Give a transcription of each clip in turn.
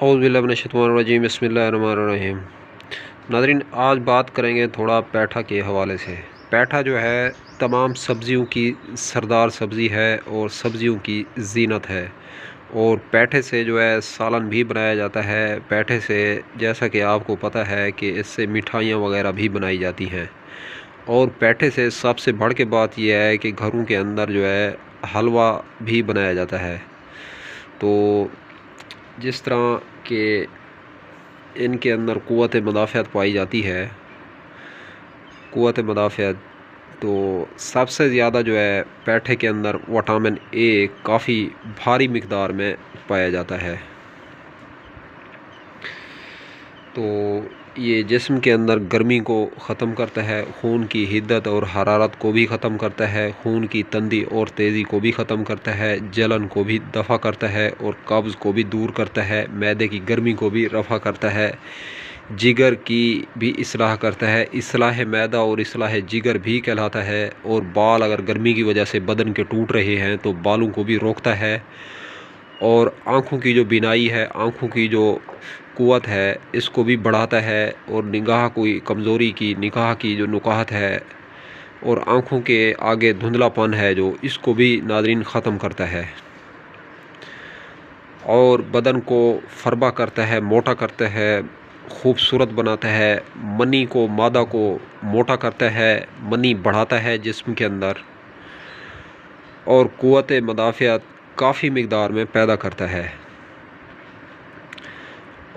اعوذ باللہ من الشیطان الرجیم، بسم اللہ الرحمن الرحیم۔ ناظرین، آج بات کریں گے تھوڑا پیٹھا کے حوالے سے۔ پیٹھا جو ہے تمام سبزیوں کی سردار سبزی ہے اور سبزیوں کی زینت ہے، اور پیٹھے سے جو ہے سالن بھی بنایا جاتا ہے۔ پیٹھے سے جیسا کہ آپ کو پتہ ہے کہ اس سے مٹھائیاں وغیرہ بھی بنائی جاتی ہیں، اور پیٹھے سے سب سے بڑھ کے بات یہ ہے کہ گھروں کے اندر جو ہے حلوہ بھی بنایا جاتا ہے۔ تو جس طرح کہ ان کے اندر قوت مدافعت پائی جاتی ہے، قوت مدافعت، تو سب سے زیادہ جو ہے پیٹھے کے اندر وٹامن اے کافی بھاری مقدار میں پایا جاتا ہے۔ تو یہ جسم کے اندر گرمی کو ختم کرتا ہے، خون کی حدت اور حرارت کو بھی ختم کرتا ہے، خون کی تندی اور تیزی کو بھی ختم کرتا ہے، جلن کو بھی دفع کرتا ہے اور قبض کو بھی دور کرتا ہے، معدے کی گرمی کو بھی رفع کرتا ہے، جگر کی بھی اصلاح کرتا ہے، اصلاح معدہ اور اصلاح جگر بھی کہلاتا ہے، اور بال اگر گرمی کی وجہ سے بدن کے ٹوٹ رہے ہیں تو بالوں کو بھی روکتا ہے، اور آنکھوں کی جو بینائی ہے، آنکھوں کی جو قوت ہے، اس کو بھی بڑھاتا ہے، اور نگاہ کوئی کمزوری کی، نگاہ کی جو نکاہت ہے اور آنکھوں کے آگے دھندلا پن ہے جو، اس کو بھی ناظرین ختم کرتا ہے، اور بدن کو فربا کرتا ہے، موٹا کرتا ہے، خوبصورت بناتا ہے، منی کو، مادہ کو موٹا کرتا ہے، منی بڑھاتا ہے جسم کے اندر، اور قوت مدافعت کافی مقدار میں پیدا کرتا ہے،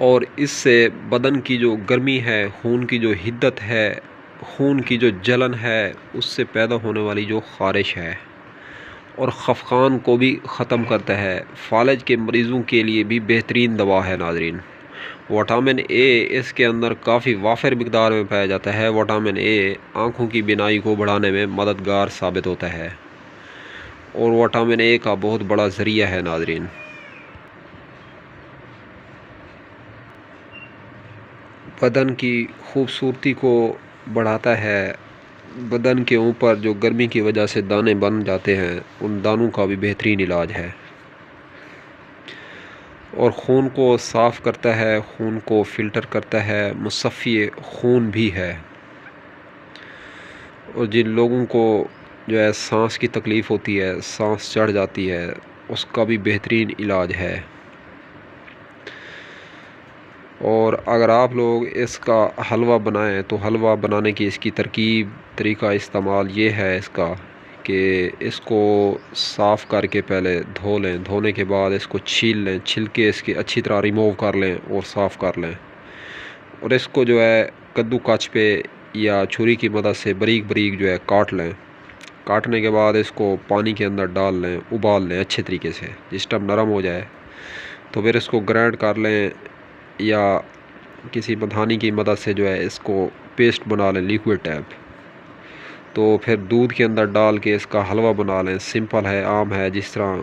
اور اس سے بدن کی جو گرمی ہے، خون کی جو حدت ہے، خون کی جو جلن ہے، اس سے پیدا ہونے والی جو خارش ہے، اور خفقان کو بھی ختم کرتا ہے۔ فالج کے مریضوں کے لیے بھی بہترین دوا ہے ناظرین۔ وٹامن اے اس کے اندر کافی وافر مقدار میں پایا جاتا ہے۔ وٹامن اے آنکھوں کی بینائی کو بڑھانے میں مددگار ثابت ہوتا ہے، اور وٹامن اے کا بہت بڑا ذریعہ ہے ناظرین۔ بدن کی خوبصورتی کو بڑھاتا ہے، بدن کے اوپر جو گرمی کی وجہ سے دانے بن جاتے ہیں، ان دانوں کا بھی بہترین علاج ہے، اور خون کو صاف کرتا ہے، خون کو فلٹر کرتا ہے، مصفی خون بھی ہے، اور جن لوگوں کو جو ہے سانس کی تکلیف ہوتی ہے، سانس چڑھ جاتی ہے، اس کا بھی بہترین علاج ہے۔ اور اگر آپ لوگ اس کا حلوہ بنائیں تو حلوہ بنانے کی اس کی طریقہ استعمال یہ ہے اس کا کہ اس کو صاف کر کے پہلے دھو لیں، دھونے کے بعد اس کو چھیل لیں، چھلکے اس کے اچھی طرح ریموو کر لیں اور صاف کر لیں، اور اس کو جو ہے کدو کاچ پہ یا چھری کی مدد سے باریک باریک جو ہے کاٹ لیں۔ کاٹنے کے بعد اس کو پانی کے اندر ڈال لیں، ابال لیں اچھے طریقے سے، جس ٹائم نرم ہو جائے تو پھر اس کو گرائنڈ کر لیں، یا کسی مدھانی کی مدد سے جو ہے اس کو پیسٹ بنا لیں، لیکوڈ ٹائپ۔ تو پھر دودھ کے اندر ڈال کے اس کا حلوہ بنا لیں۔ سمپل ہے، عام ہے، جس طرح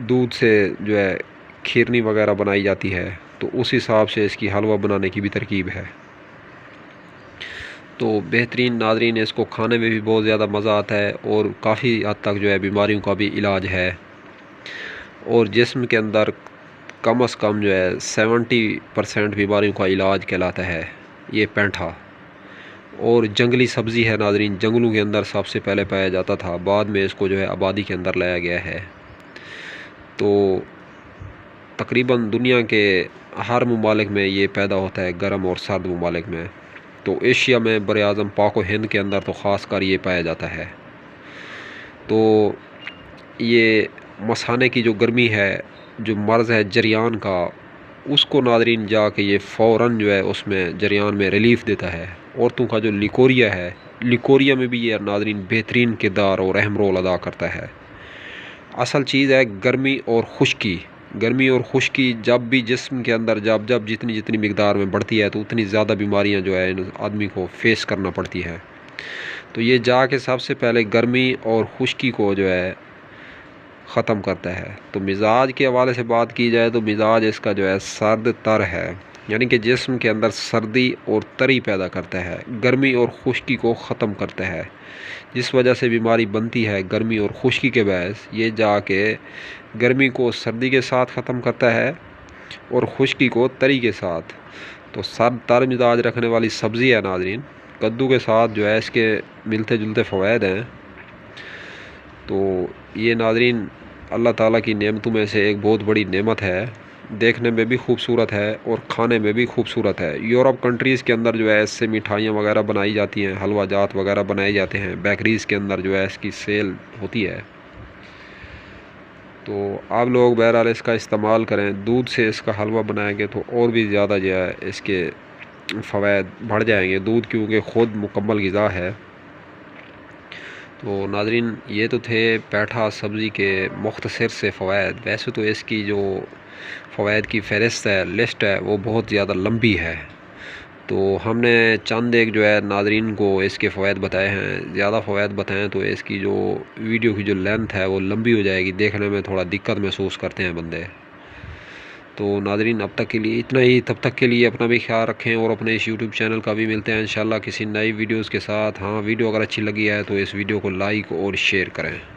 دودھ سے جو ہے کھیرنی وغیرہ بنائی جاتی ہے، تو اس حساب سے اس کی حلوہ بنانے کی بھی ترکیب ہے۔ تو بہترین ناظرین، اس کو کھانے میں بھی بہت زیادہ مزہ آتا ہے، اور کافی حد تک جو ہے بیماریوں کا بھی علاج ہے، اور جسم کے اندر کم از کم جو ہے 70% بیماریوں کا علاج کہلاتا ہے یہ پیٹھا۔ اور جنگلی سبزی ہے ناظرین، جنگلوں کے اندر سب سے پہلے پایا جاتا تھا، بعد میں اس کو جو ہے آبادی کے اندر لایا گیا ہے۔ تو تقریباً دنیا کے ہر ممالک میں یہ پیدا ہوتا ہے، گرم اور سرد ممالک میں۔ تو ایشیا میں بر اعظم پاک و ہند کے اندر تو خاص کر یہ پایا جاتا ہے۔ تو یہ مثانے کی جو گرمی ہے، جو مرض ہے جریان کا، اس کو ناظرین جا کے یہ فوراً جو ہے اس میں جریان میں ریلیف دیتا ہے۔ عورتوں کا جو لیکوریا ہے، لیکوریا میں بھی یہ ناظرین بہترین کردار اور اہم رول ادا کرتا ہے۔ اصل چیز ہے گرمی اور خشکی۔ گرمی اور خشکی جب بھی جسم کے اندر جب جتنی مقدار میں بڑھتی ہے، تو اتنی زیادہ بیماریاں جو ہے آدمی کو فیس کرنا پڑتی ہے۔ تو یہ جا کے سب سے پہلے گرمی اور خشکی کو جو ہے ختم کرتا ہے۔ تو مزاج کے حوالے سے بات کی جائے تو مزاج اس کا جو ہے سرد تر ہے، یعنی کہ جسم کے اندر سردی اور تری پیدا کرتا ہے، گرمی اور خشکی کو ختم کرتا ہے، جس وجہ سے بیماری بنتی ہے گرمی اور خشکی کے باعث۔ یہ جا کے گرمی کو سردی کے ساتھ ختم کرتا ہے، اور خشکی کو تری کے ساتھ۔ تو سر تر مزاج رکھنے والی سبزی ہے ناظرین۔ کدو کے ساتھ جو ہے اس کے ملتے جلتے فوائد ہیں۔ تو یہ ناظرین اللہ تعالیٰ کی نعمتوں میں سے ایک بہت بڑی نعمت ہے، دیکھنے میں بھی خوبصورت ہے اور کھانے میں بھی خوبصورت ہے۔ یورپ کنٹریز کے اندر جو ہے اس سے مٹھائیاں وغیرہ بنائی جاتی ہیں، حلوہ جات وغیرہ بنائے جاتے ہیں، بیکریز کے اندر جو ہے اس کی سیل ہوتی ہے۔ تو آپ لوگ بہرحال اس کا استعمال کریں، دودھ سے اس کا حلوہ بنائیں گے تو اور بھی زیادہ جو ہے اس کے فوائد بڑھ جائیں گے، دودھ کیونکہ خود مکمل غذا ہے۔ تو ناظرین یہ تو تھے پیٹھا سبزی کے مختصر سے فوائد۔ ویسے تو اس کی جو فوائد کی فہرست ہے، لسٹ ہے، وہ بہت زیادہ لمبی ہے۔ تو ہم نے چند ایک جو ہے ناظرین کو اس کے فوائد بتائے ہیں۔ زیادہ فوائد بتائیں تو اس کی جو ویڈیو کی جو لینتھ ہے وہ لمبی ہو جائے گی، دیکھنے میں تھوڑا دقت محسوس کرتے ہیں بندے۔ تو ناظرین اب تک کے لیے اتنا ہی، تب تک کے لیے اپنا بھی خیال رکھیں اور اپنے اس یوٹیوب چینل کا بھی ملتے ہیں انشاءاللہ کسی نئی ویڈیوز کے ساتھ۔ ہاں ویڈیو اگر اچھی لگی ہے تو اس ویڈیو کو لائک اور شیئر کریں۔